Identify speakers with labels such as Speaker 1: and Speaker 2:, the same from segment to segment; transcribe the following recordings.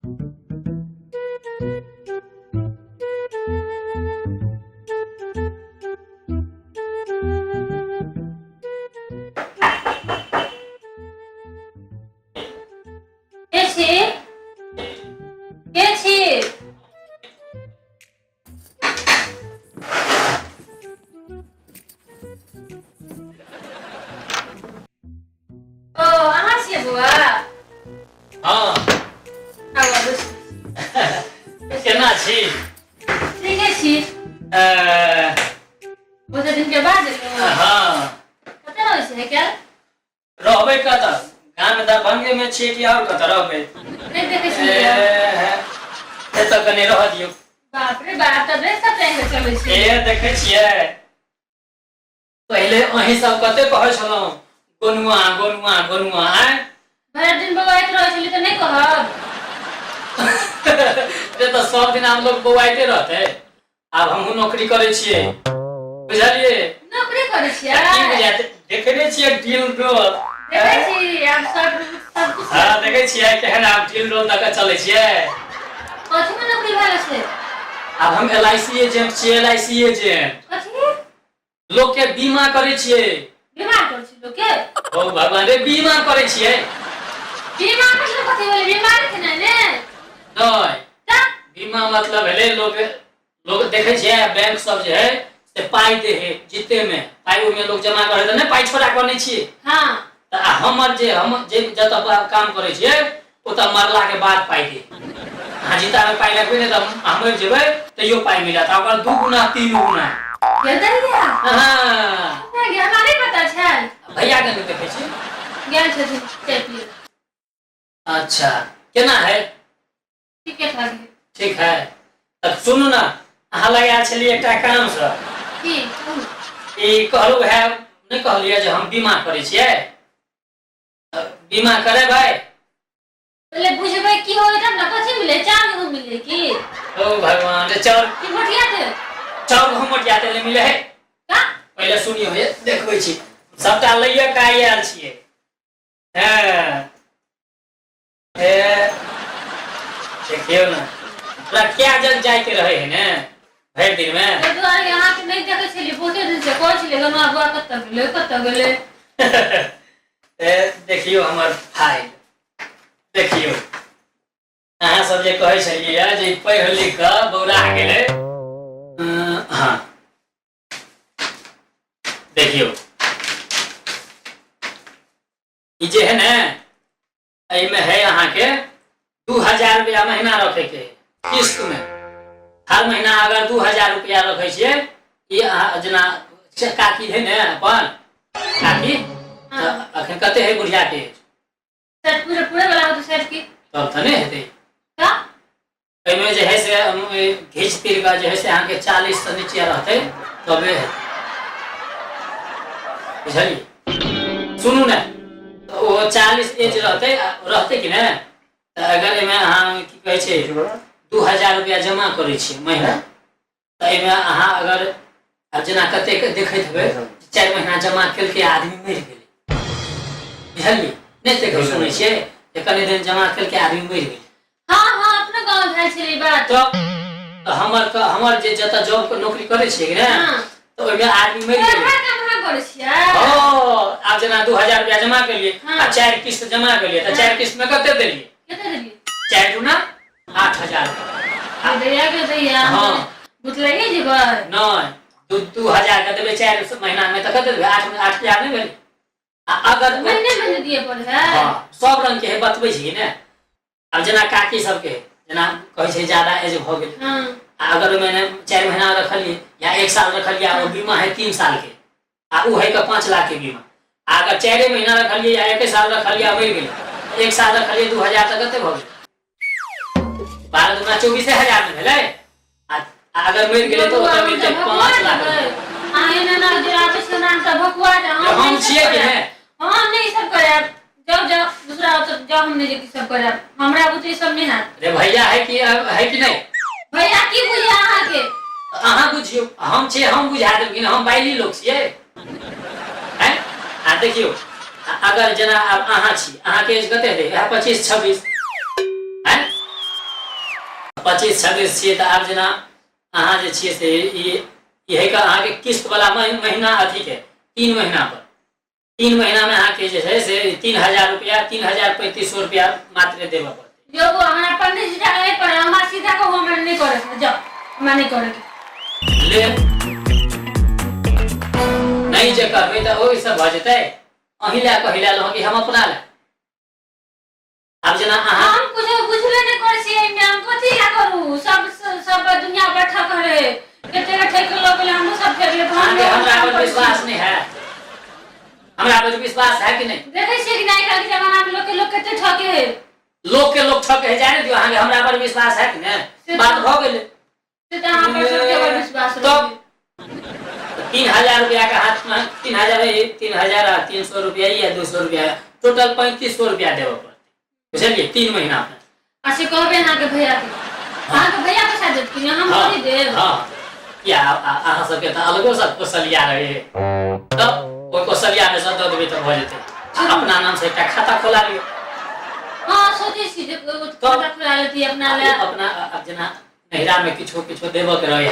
Speaker 1: के छी के छी ओ अहाँ छियै बौआ
Speaker 2: हाँ
Speaker 1: आवा बस
Speaker 2: केना छी
Speaker 1: ठीके छी बहुत दिन के बाद एलहुँ
Speaker 2: हाँ
Speaker 1: कतऽ रहै छै क्या
Speaker 2: रहबै कतऽ गाम दरभंगे में छियै कि और कतऽ रहबै
Speaker 1: नहीं देखे छियै
Speaker 2: एतऽ कनि रह दियौ
Speaker 1: बाप रे बाप तब रेस सब टाइम चलै छै
Speaker 2: देखै छियै पहिले अहीं सब कते कहै छलहुँ गोनुआ गोनुआ गोनुआ
Speaker 1: भरि दिन बौआइत रहै छलियै तऽ नहीं कहब
Speaker 2: तो सब दिन हम लोग बौआइते रहते आब हमहू नौकरी करे छियै बुझलिए
Speaker 1: नौकरी करै छियै
Speaker 2: की बुझाते देखने छियै ड्रिल रोल
Speaker 1: देखै छी आब सब कुछ
Speaker 2: हाँ देखै छियै केहन आब ड्रिल रोल दऽ कऽ चलै छियै
Speaker 1: कथी में नौकरी भेल छै
Speaker 2: आब हम LIC एजेंट छियै LIC एजेंट
Speaker 1: कथी
Speaker 2: लोग के बीमा करे छियै
Speaker 1: बीमार करै छी लोग के
Speaker 2: ओ भगवान रे बीमा करे छियै
Speaker 1: बीमा मतलब कथी भेलै बीमार के नहीं ने
Speaker 2: नहीं बीमा मतलब भेलै लोग लोग देखे छियै बैंक सब जे है से पाई दे है जीते में पाई में लोग जमा करे त नहीं पाई छोड़ा करने छियै
Speaker 1: हां
Speaker 2: त हमर जे हम जे जतऽ काम करे छियै ओतऽ मरला के बाद पाई दे अहाँ जीता में पाई लगबे ने त हम जेबै तैयो पाई मिलत ओकर 2 गुना 3 गुना
Speaker 1: गेल दरिया
Speaker 2: हां
Speaker 1: नहीं हमरा नहीं पता छै
Speaker 2: भैया के नहीं देखे छी
Speaker 1: गेल छथिन चाय पिए
Speaker 2: अच्छा केना है
Speaker 1: ठीक है
Speaker 2: ठीक है तब सुनू ना अहाँ लगा छलिए एकटा काम से
Speaker 1: की
Speaker 2: ई कहलू है नहीं कहलिए जे हम बीमा करे छियै बीमा करे भाई
Speaker 1: पहले बुझबै की होय तब ना कथि मिले चार गो मिले की
Speaker 2: ओ भगवान रे चाउर
Speaker 1: की मोटिया दे
Speaker 2: चाउर घुमटिया तेल मिले है
Speaker 1: का
Speaker 2: पहले सुनियो हे देखबै छी सबटा लइया का आयल छियै हां ए देखियो ना पूरा क्या जग जाय के रहे है ने भरि दिन में
Speaker 1: तो दुआरे अहाँ के नहीं देखे छलिए बहुते दिन से कहै छलिए गनवा बुआ कतऽ गेलै
Speaker 2: ए देखियो हमर फाइल देखियो अहाँ सब जे कहै छलिए जे पढ़ लिख के बौरा गेलै हाँ देखियो ई जे है ने एहि में है अहाँ के 2000 रुपया महीना रखे के किस्त में हर महीना अगर 2000 रुपया रखे छियै ई जना काकी है ने अपन काकी अखन कते है बुढ़िया के
Speaker 1: सेट पूरे पूरे वाला हो तो सेट की
Speaker 2: तब त नहीं हेतै
Speaker 1: का
Speaker 2: एमे जे है से घीच तीर का जे है से अहाँ के 40 से नीचे रहते तबे है बुझलिए सुनू ने वो 40 एज रहते कि ने अगर एमे अहाँ की कहै छै 2000 रुपया जमा करे छी महीना त एमे अहाँ अगर जना कते देखैत हेबै 4 महीना जमा केलकै आदमी मरि गेलै बुझलिए नहीं देखे सुनै छियै जे कने दिन जमा केलकै आदमी मरि गेलै
Speaker 1: हां हां अपना गांव भेल छली बात
Speaker 2: तो हमर जे जत जॉब के नौकरी करे छियै कि ने तो ओइमे आदमी मरि गेलै
Speaker 1: कहाँ करे छियै
Speaker 2: ओ आब जना 2000 रुपया जमा केलिए आ 4 किस्त जमा केलिए त 4 किस्त में कते देलिए
Speaker 1: कते देलिए
Speaker 2: 4 गुना 8000
Speaker 1: दैया के दैया
Speaker 2: हां
Speaker 1: बुझले ही जेबै
Speaker 2: नहीं 2000 का देबे 4 महीना में त कते देबे 8000 नहीं भेल अगर
Speaker 1: महीने दिए पड़े है
Speaker 2: हां सब रंग के है बतबै छी ने अब जना काकी सब के जना कहै छै ज्यादा एज भ गेल
Speaker 1: हां
Speaker 2: अगर मैंने 4 महीना रखलिए या 1 साल रखलिए और बीमा है 3 साल के आ उ है का 5 लाख के बीमा अगर 4 महीना रखलिए या 1 साल रखलिए मरि गेल 1 साल रखलिए 2000 तक कते भ गेल 12 दुना 24000 में भेलै अगर मरि गेलै तो ओतऽ मिलतै 5 लाख
Speaker 1: आहे ना जे आबै छै नाम त भकुआ
Speaker 2: हम छियै कि ने
Speaker 1: हम नहीं सब करे जब दूसरा तो जब हमने जे सब करे हमरा बुते सब नहीं हाथ
Speaker 2: रे भैया है कि नहीं
Speaker 1: भैया की बुझिया अहाँ के
Speaker 2: अहाँ बुझियो हम छियै हम बुझा देब कि हम बाइली लोग छियै हैं आ देखियो अगर जना अब अहाँ छी अहाँ के एज कते है 25 26 हैं 25-26 छियै तऽ आब जेना अहाँ जे छियै से इहे का अहाँके किस्त वाला महीना अथी के 3 महीना पर 3 महीना में अहाँके जे है से 3000 रुपया 3035 रुपया मात्र देबऽ पड़तै।
Speaker 1: जो हमरा पंडित जी जाए पर हमरा सीधा को हमरा नहीं करे जाओ हमरा नहीं करे
Speaker 2: ले नहीं जे करबै तऽ ओहि सब भ जेतै। अही ला कहिला लो कि हम अपना ले आब जेना अहाँ
Speaker 1: हम कुछ बुझले नहीं करे छी में हम कथि ला करू सब दुनिया बैठा करे केते के ठेक लोग ले हम सब फेर ले भाग
Speaker 2: हमरा पर विश्वास नहीं है, हमरा पर विश्वास है कि नहीं?
Speaker 1: देखे छी कि नहीं के जमाना में लोग केते ठके है
Speaker 2: लोग के लोग ठके जाने दियो। अहाँ हमरा पर विश्वास है कि नहीं? बात भ गेलै
Speaker 1: से त अहाँ पर सबके पर विश्वास
Speaker 2: तो
Speaker 1: रखिए।
Speaker 2: 3000 रुपया का हाथ में 3,300 रुपया या 200 रुपया टोटल 3500 रुपया देबऽ पड़तै बुझलिए 3 महीना में।
Speaker 1: अच्छा कहबे अहाँ के भैया के अहाँ के भैया पैसा देत कि हम थोड़ी देब।
Speaker 2: हां या अहाँ सबके त अलगो सब कोसलिया रहे तब ओइ कोसलिया में सब द देबै त भ जेतै। अपना नाम से एकटा खाता खोला लियो।
Speaker 1: हां सोचै छी जे खाता खोला लेती अपना ले
Speaker 2: अपना अब जना नहिरा में किछो देबऽ के रहै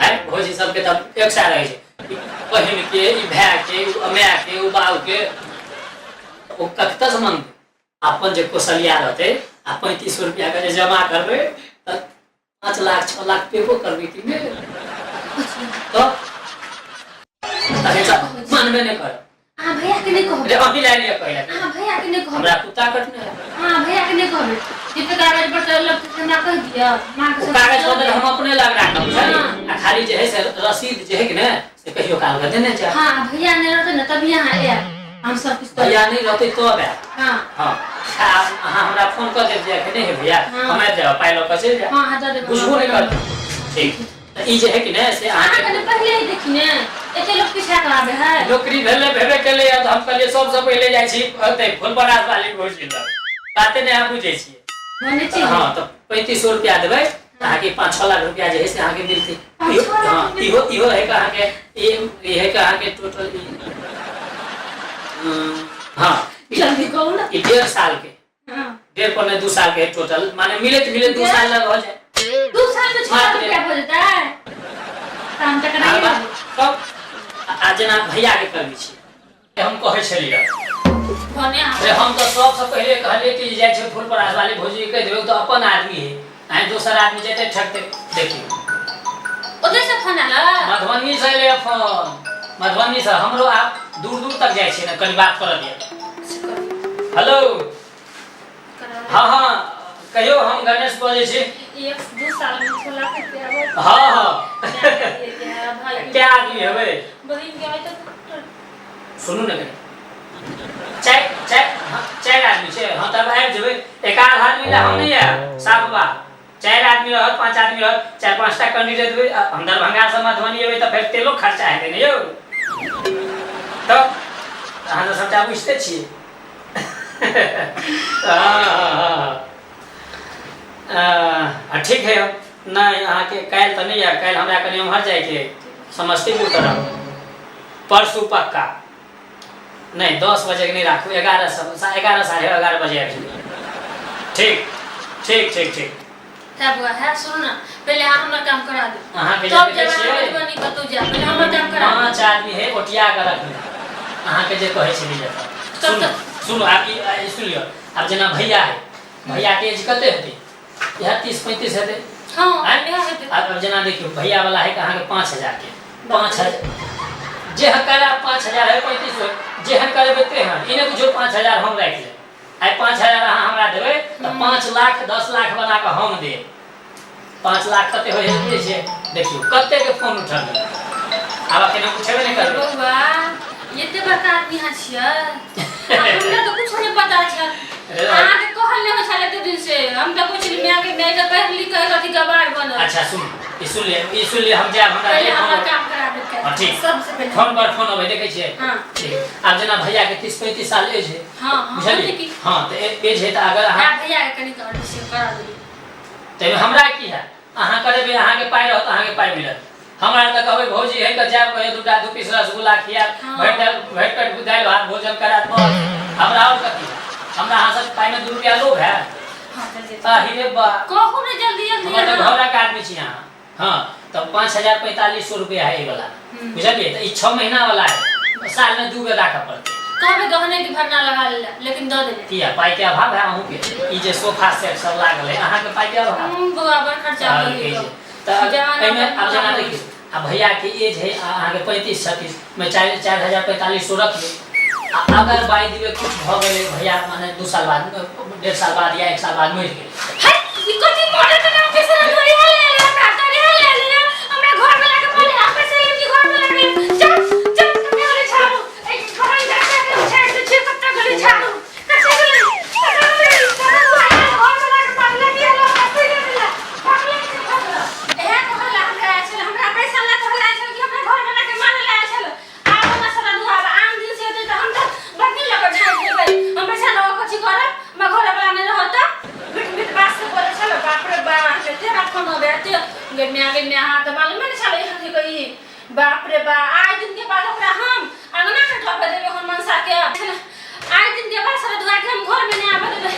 Speaker 2: है भौजी सबके त एक सा रहै छै बहिन के ई भाय के माय के उ बाऊ के ओ कत्ता से मांगतै। अपन जे कोसलिया रहतै आ 3500 रुपया के जे जमा करबै त 5 लाख 6 लाख पेबो करबै कि नहीं तो तहे मानबे नहीं कर।
Speaker 1: हां भैया के नहीं कहबे
Speaker 2: रे अभी ला लिया कहला
Speaker 1: हां भैया के नहीं कहबे
Speaker 2: हमरा कुत्ता कटने है।
Speaker 1: हां भैया के नहीं कहबे जितने कागज पर लग से ना कह दिया मां के
Speaker 2: कागज पर हम अपने लग रहा बुझलिए आ खाली जे है से रसीद जे है कि ने से कहियो काल के देने जा।
Speaker 1: हां भैया नहीं रहते ना तब यहां आए हम सब कुछ
Speaker 2: भैया नहीं रहते तो बे
Speaker 1: हां
Speaker 2: हां अहाँ हमरा फोन कर दे जे कि नहीं है भैया हम आ जाओ पाइलो का चल जा
Speaker 1: हां हजार दे
Speaker 2: बुझबो नहीं कर ठीक ई जे है कि ने से
Speaker 1: अहाँ
Speaker 2: अहाँ
Speaker 1: के पहले ही देखी ने एते लोग पीछा कराबे है
Speaker 2: नौकरी भेबे केले त हम कहलिए सबसे पहले जाइ छी ओते फुलपरास वाली भोज ले बाते नहीं आप बुझे छी
Speaker 1: माने छी
Speaker 2: हां तो 3500 रुपया देबै अहाँ के 5-6 लाख रुपया जे है से अहाँ के मिलते। हां इहो है अहाँ के ये है अहाँ के टोटल हां
Speaker 1: जल्दी कहू ना
Speaker 2: ई 1.5 साल के
Speaker 1: हां
Speaker 2: 1.5 पौने 2 साल के टोटल माने मिले 2 साल लग हो जाए
Speaker 1: 2 साल में 6 लाख रुपया हो जाता है काम तक नहीं
Speaker 2: कब आ जना भैया के करबी छी हम कहै छलिए
Speaker 1: भने
Speaker 2: अरे हम तो सबसे पहले कहलिए कि जाय छै फुलपरास वाली भौजी के देबे तो अपन आदमी है आ दोसर आदमी जेते ठकते देखियो
Speaker 1: ओदे से फोन आला
Speaker 2: मधुबनी से ले फोन मधुबनी से हमरो आप दूर तक जाय छै न कनी बात कर दिया। हेलो हां कहियो हम गणेश बोले छी
Speaker 1: 1-2 साल में 6 लाख रुपया
Speaker 2: हां क्या आदमी है बे
Speaker 1: बहिन के तो
Speaker 2: सुनू न चार आदमी छे हां तब आबि जेबै एक आदमी ला हम नहीं है साफ बा 4 आदमी रहत 5 आदमी रहत 4-5 टा कैंडिडेट देबै हम दरभंगा से मधुबनी एबै त फेर तेलो खर्चा हेतै ने यौ तब अहाँ तो सबटा बुझते छी ठीक है नहीं अहाँ के काल त नहीं है काल हमरा कनी उम्हर जाय के समस्तीपुर तरफ परसों पक्का नहीं 10 बजे के नहीं राखू 11 साढ़े 11 बजे आबि ठीक ठीक ठीक ठीक
Speaker 1: तब है सुन ना पहले हमरा काम करा दे
Speaker 2: अहाँ के
Speaker 1: तब
Speaker 2: जे
Speaker 1: जब
Speaker 2: छियै
Speaker 1: बनी कतौ जा पहले हमरा काम करा दे
Speaker 2: 5 आदमी है ओटिया के रखने अहाँ के जे कहै छी जे
Speaker 1: तब
Speaker 2: सुनो आप ई सुन लियो अब जना भैया है भैया के एज कते हेतै यह 30-35 हेतै
Speaker 1: हां
Speaker 2: अब जना देखियो भैया वाला है कहाँ के 5000 के 5000 जे हकारा 5000 है 3500 जे हकारे बेते हैं इने बुझो 5000 हम राख ले आई 5000 अहाँ हमरा देबै त 5 लाख 10 लाख बना के हम दे 5 लाख कते होय छै देखियो कते के फोन उठल आब केना पूछबे नहीं करबै
Speaker 1: बौआ एते बड़का आदमी हां छियै हमरा तो कुछ नहीं पता छै अहाँ के कहल नहीं छले एते दिन से हम तो कुछ नहीं मैं के मैं तो पढ़ लिख के अथी गवार बन
Speaker 2: अच्छा सुन ले हम जाब हमरा
Speaker 1: पहले
Speaker 2: जे
Speaker 1: हमरा काम करा दे
Speaker 2: ठीक
Speaker 1: सबसे पहले
Speaker 2: फोन पर फोन होवे देखे छियै
Speaker 1: हां
Speaker 2: ठीक अब जना भैया के 30-35 साल एज है
Speaker 1: हां
Speaker 2: बुझलिए हां तो एज है त अगर अहाँ
Speaker 1: भैया के कनी कर रिसीव करा दे
Speaker 2: तै हमरा की है अहाँ करबे अहाँ के पाई रहत अहाँ के पाई मिलत हमरा त कहबै भौजी है त जाब कहे दू पीस रसगुल्ला खिया भेट कर बुदाई भात भोजन करा तो हमरा और कथि हमरा अहाँ सब पाई में 2 रुपया लोग है
Speaker 1: हां जल्दी
Speaker 2: हिरे बा
Speaker 1: कहू ने जल्दी जल्दी
Speaker 2: हम तो घर का आदमी छी यहाँ हां तो 5400 रुपया है ये वाला बुझलिए तो 6 महीना वाला है साल में 2 बेर राखा पड़ते
Speaker 1: कहबे गहने की भरना लगा ले लेकिन द देले
Speaker 2: किया पाई के अभाव है अहू के ई जे सोफा सेट सब लागल है अहाँ के पाई के अभाव
Speaker 1: बराबर खर्चा करी
Speaker 2: तो एमे अब जना देखिए अब भैया के एज है अहाँ के 35 36 में 4500 रख ले अगर बाई दिवे कुछ भ गेले भैया माने 2 साल बाद 1.5 साल बाद या 1 साल बाद मर गेले
Speaker 1: है ई कथि मॉडल के नाम से ना धोई है ले हमरा तोरी है ले ले हमरा घर में लाके बोले आपे से लेके घर में लाके चल चल कने वाले झाड़ू एक घर में जाके के छेड़ से छे पत्ता गली झाड़ू कैसे गली घर में लाके पागल दिया लो कैसे गली पागल एहे कहला हमरा पैसा ला कहला चल कि हमरा घर में लाके मान ले चल आब ना सारा दुआ आम दिन से तो हम तो बदनी लगा छाड़ देबै हम पैसा लो कछि करब मैं घर वाला नहीं रहता बिट बात से बोले चलो बाप रे बाप तेरा फोन बेटे गन्या गन्या हाथ मालूम है चलो यहाँ कही बाप रे बा आज दिन के बाद ओकरा हम अंगना के ठोक देबे हम मनसा के आज दिन के बाद सारा दुआ के हम घर में नहीं आबे देबे